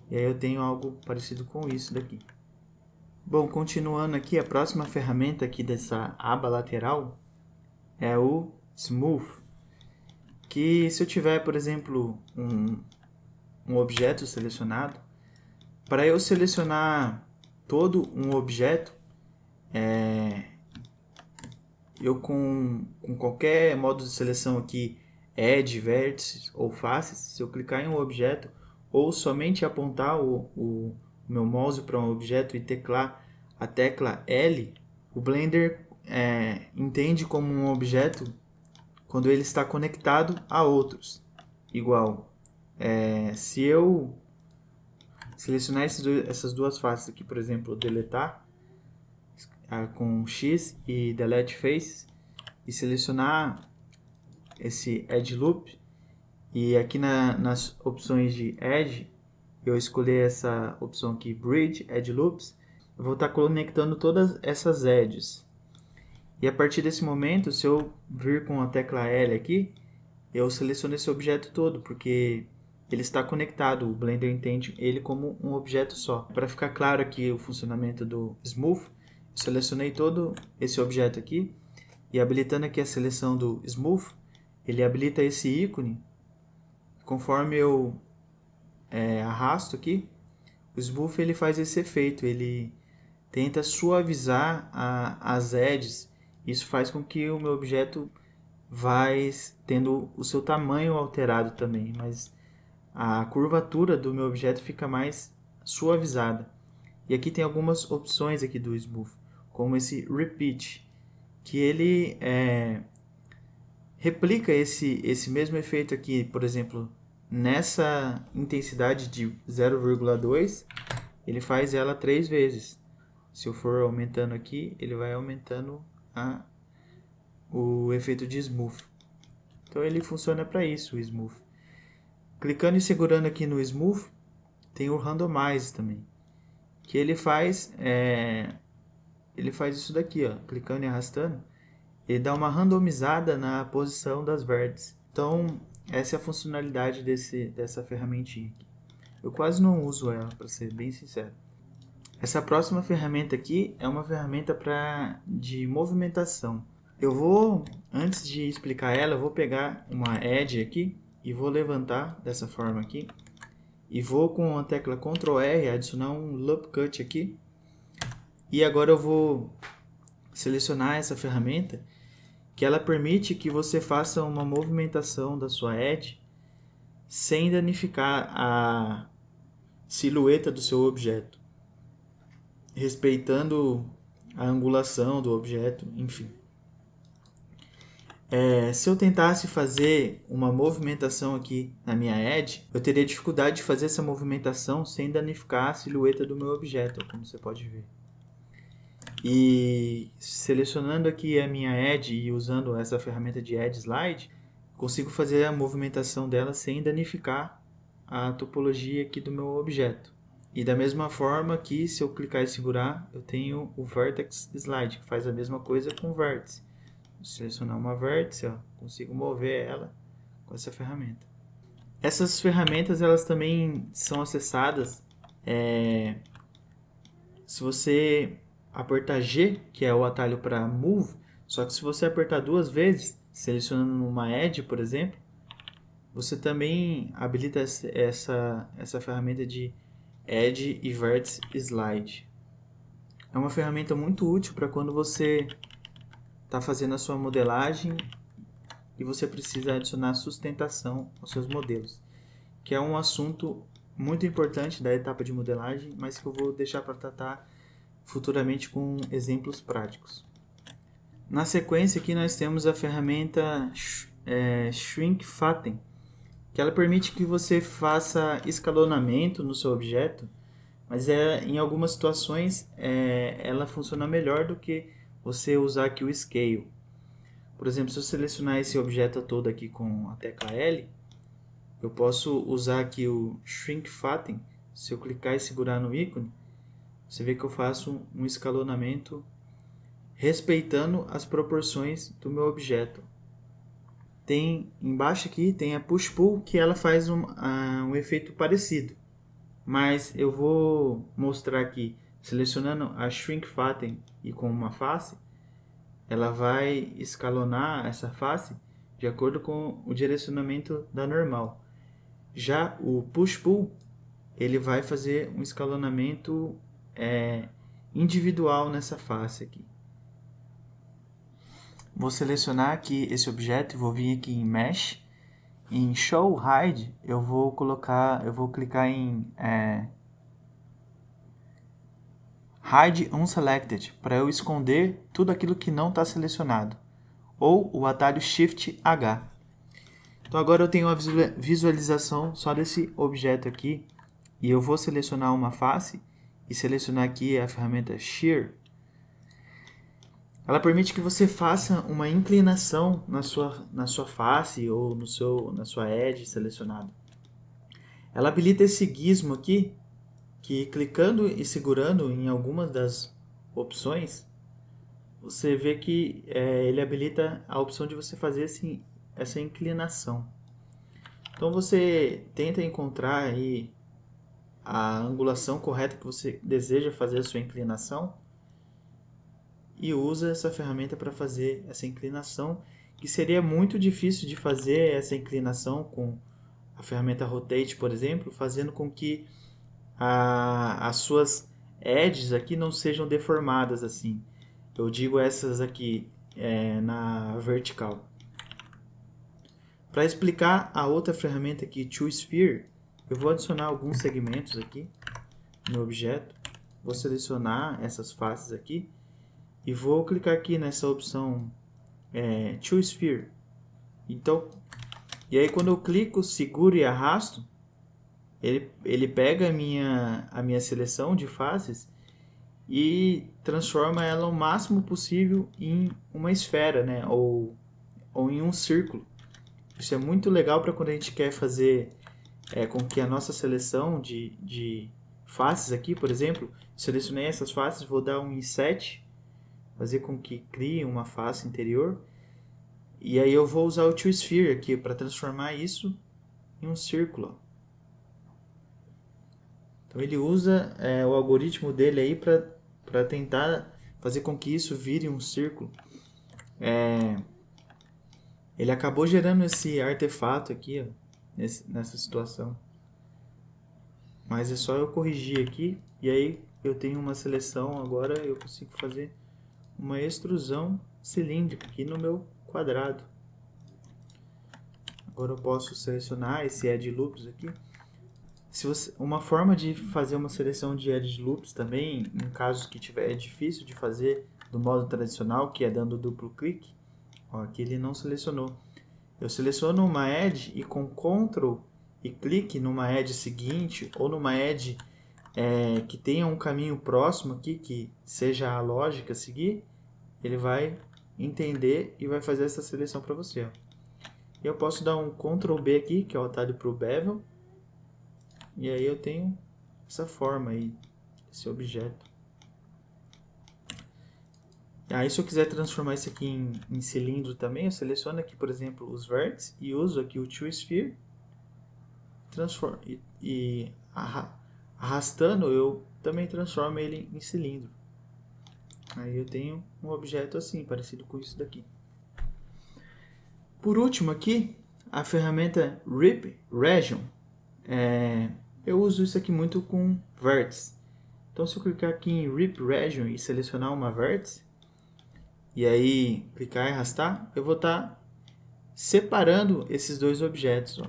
S1: E aí eu tenho algo parecido com isso daqui. Bom, continuando aqui, a próxima ferramenta aqui dessa aba lateral é o Smooth. Que se eu tiver, por exemplo, um objeto selecionado, para eu selecionar todo um objeto, eu com qualquer modo de seleção aqui, Edge, Vértices ou Faces, se eu clicar em um objeto ou somente apontar o meu mouse para um objeto e teclar a tecla L, o Blender entende como um objeto quando ele está conectado a outros. Igual, se eu selecionar essas duas faces aqui, por exemplo, deletar com X e Delete Faces e selecionar esse Edge Loop, e aqui nas opções de Edge eu escolher essa opção aqui, Bridge Edge Loops, eu vou estar conectando todas essas edges. E a partir desse momento, se eu vir com a tecla L aqui, eu seleciono esse objeto todo, porque ele está conectado, o Blender entende ele como um objeto só. Para ficar claro aqui o funcionamento do Smooth, eu selecionei todo esse objeto aqui, e habilitando aqui a seleção do Smooth, ele habilita esse ícone. Conforme eu arrasto aqui, o Smooth ele faz esse efeito, ele tenta suavizar as edges. Isso faz com que o meu objeto vai tendo o seu tamanho alterado também, mas a curvatura do meu objeto fica mais suavizada. E aqui tem algumas opções aqui do Smooth, como esse Repeat, que ele replica esse mesmo efeito aqui, por exemplo, nessa intensidade de 0,2, ele faz ela 3 vezes. Se eu for aumentando aqui, ele vai aumentando o efeito de Smooth. Então ele funciona para isso, o Smooth. Clicando e segurando aqui no Smooth, tem o Randomize também, que ele faz isso daqui, ó, clicando e arrastando, ele dá uma randomizada na posição das vértices. Então essa é a funcionalidade dessa ferramentinha aqui. Eu quase não uso ela, para ser bem sincero. Essa próxima ferramenta aqui é uma ferramenta de movimentação. Eu vou, antes de explicar ela, eu vou pegar uma edge aqui e vou levantar dessa forma aqui. E vou com a tecla Ctrl R adicionar um Loop Cut aqui. E agora eu vou selecionar essa ferramenta, que ela permite que você faça uma movimentação da sua edge sem danificar a silhueta do seu objeto, respeitando a angulação do objeto, enfim. Se eu tentasse fazer uma movimentação aqui na minha edge, eu teria dificuldade de fazer essa movimentação sem danificar a silhueta do meu objeto, como você pode ver. E selecionando aqui a minha edge e usando essa ferramenta de Edge Slide, consigo fazer a movimentação dela sem danificar a topologia aqui do meu objeto. E da mesma forma que, se eu clicar e segurar, eu tenho o Vertex Slide, que faz a mesma coisa com o vértice. Vou selecionar uma vértice, ó, consigo mover ela com essa ferramenta. Essas ferramentas elas também são acessadas se você apertar G, que é o atalho para Move, só que se você apertar 2 vezes, selecionando uma Edge, por exemplo, você também habilita essa ferramenta de Edge e Vertex Slide. É uma ferramenta muito útil para quando você está fazendo a sua modelagem e você precisa adicionar sustentação aos seus modelos, que é um assunto muito importante da etapa de modelagem, mas que eu vou deixar para tratar futuramente com exemplos práticos. Na sequência aqui nós temos a ferramenta Shrink Fatten, que ela permite que você faça escalonamento no seu objeto, mas em algumas situações ela funciona melhor do que você usar aqui o Scale. Por exemplo, se eu selecionar esse objeto todo aqui com a tecla L, eu posso usar aqui o Shrink Fatten. Se eu clicar e segurar no ícone, você vê que eu faço um escalonamento respeitando as proporções do meu objeto. Embaixo aqui tem a Push Pull, que ela faz um efeito parecido, mas eu vou mostrar aqui, selecionando a Shrink Fatten e com uma face, ela vai escalonar essa face de acordo com o direcionamento da normal. Já o Push Pull, ele vai fazer um escalonamento individual nessa face aqui. Vou selecionar aqui esse objeto e vou vir aqui em Mesh. Em Show Hide eu vou clicar em Hide Unselected para eu esconder tudo aquilo que não está selecionado, ou o atalho Shift H. Então agora eu tenho uma visualização só desse objeto aqui e eu vou selecionar uma face e selecionar aqui a ferramenta Shear. Ela permite que você faça uma inclinação na sua face ou na sua edge selecionada. Ela habilita esse gizmo aqui que clicando e segurando em algumas das opções, você vê que ele habilita a opção de você fazer essa inclinação. Então você tenta encontrar aí a angulação correta que você deseja fazer a sua inclinação e usa essa ferramenta para fazer essa inclinação, que seria muito difícil de fazer essa inclinação com a ferramenta Rotate, por exemplo, fazendo com que as suas edges aqui não sejam deformadas assim. Eu digo essas aqui na vertical. Para explicar a outra ferramenta aqui, ToSphere, eu vou adicionar alguns segmentos aqui no objeto. Vou selecionar essas faces aqui e vou clicar aqui nessa opção ToSphere. Então, e aí quando eu clico, seguro e arrasto, ele pega a minha seleção de faces e transforma ela o máximo possível em uma esfera, né? Ou em um círculo. Isso é muito legal para quando a gente quer fazer com que a nossa seleção de faces aqui, por exemplo, selecionei essas faces, vou dar um inset, fazer com que crie uma face interior, e aí eu vou usar o ToSphere aqui para transformar isso em um círculo. Então ele usa o algoritmo dele aí para tentar fazer com que isso vire um círculo. Ele acabou gerando esse artefato aqui, ó, nessa situação. Mas é só eu corrigir aqui e aí eu tenho uma seleção, agora eu consigo fazer uma extrusão cilíndrica aqui no meu quadrado. Agora eu posso selecionar esse Edge Loops aqui. Uma forma de fazer uma seleção de Edge Loops também, em casos que é difícil de fazer do modo tradicional, que é dando duplo clique. Ó, aqui ele não selecionou. Eu seleciono uma edge e com Ctrl e clique numa edge seguinte ou numa edge que tenha um caminho próximo aqui, que seja a lógica a seguir, ele vai entender e vai fazer essa seleção para você. Ó. E eu posso dar um Ctrl B aqui, que é o atalho para o bevel, e aí eu tenho essa forma aí, esse objeto. Aí se eu quiser transformar isso aqui em cilindro também, eu seleciono aqui, por exemplo, os vértices e uso aqui o ToSphere. E arrastando eu também transformo ele em cilindro. Aí eu tenho um objeto assim, parecido com isso daqui. Por último aqui, a ferramenta Rip Region. Eu uso isso aqui muito com vértice. Então se eu clicar aqui em Rip Region e selecionar uma vértice, e aí clicar e arrastar, eu vou estar separando esses dois objetos. Ó.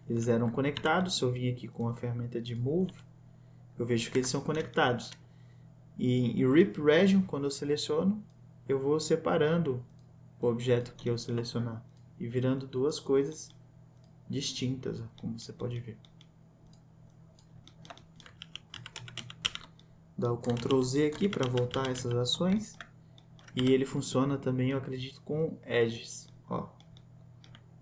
S1: Eles eram conectados, se eu vim aqui com a ferramenta de Move, eu vejo que eles são conectados. E em Rip Region, quando eu seleciono, eu vou separando o objeto que eu selecionar e virando duas coisas distintas, ó, como você pode ver. Dá o Ctrl Z aqui para voltar essas ações. E ele funciona também, eu acredito, com edges. Ó.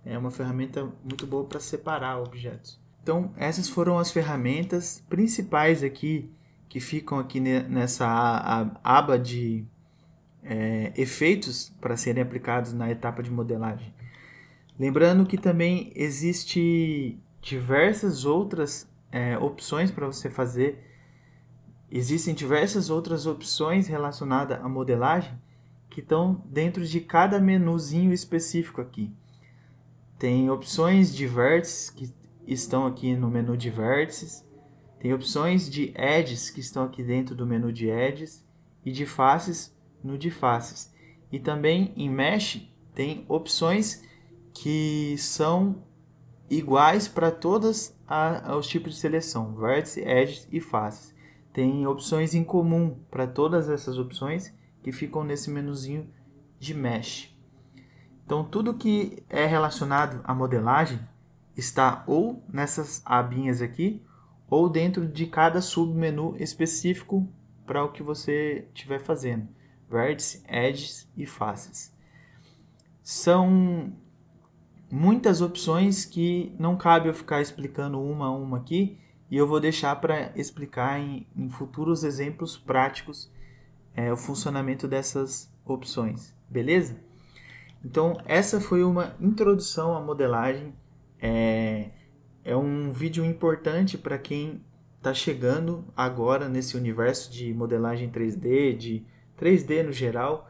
S1: É uma ferramenta muito boa para separar objetos. Então, essas foram as ferramentas principais aqui que ficam aqui nessa aba de efeitos para serem aplicados na etapa de modelagem. Lembrando que também existe diversas outras opções para você fazer. Existem diversas outras opções relacionadas à modelagem que estão dentro de cada menuzinho específico aqui. Tem opções de vértices que estão aqui no menu de vértices. Tem opções de edges que estão aqui dentro do menu de edges. E de faces no de faces. E também em Mesh tem opções que são iguais para todos os tipos de seleção. Vértice, edges e faces. Tem opções em comum para todas essas opções que ficam nesse menuzinho de Mesh. Então, tudo que é relacionado à modelagem está ou nessas abinhas aqui, ou dentro de cada submenu específico para o que você estiver fazendo. Vértice, edges e faces. São muitas opções que não cabe eu ficar explicando uma a uma aqui, e eu vou deixar para explicar em futuros exemplos práticos o funcionamento dessas opções, beleza? Então, essa foi uma introdução à modelagem. É um vídeo importante para quem está chegando agora nesse universo de modelagem 3D, de 3D no geral.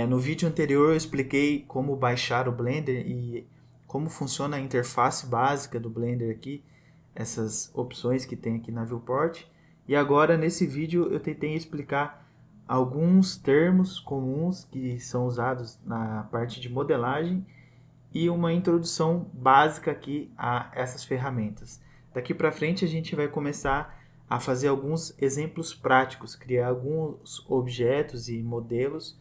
S1: No vídeo anterior eu expliquei como baixar o Blender e como funciona a interface básica do Blender aqui, essas opções que tem aqui na Viewport. E agora nesse vídeo eu tentei explicar alguns termos comuns que são usados na parte de modelagem e uma introdução básica aqui a essas ferramentas. Daqui para frente a gente vai começar a fazer alguns exemplos práticos, criar alguns objetos e modelos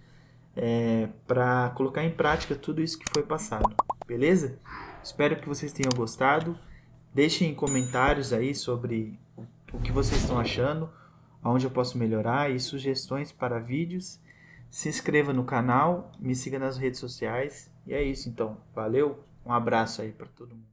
S1: para colocar em prática tudo isso que foi passado, beleza? Espero que vocês tenham gostado. Deixem comentários aí sobre o que vocês estão achando, aonde eu posso melhorar e sugestões para vídeos. Se inscreva no canal, me siga nas redes sociais. E é isso então. Valeu, um abraço aí para todo mundo.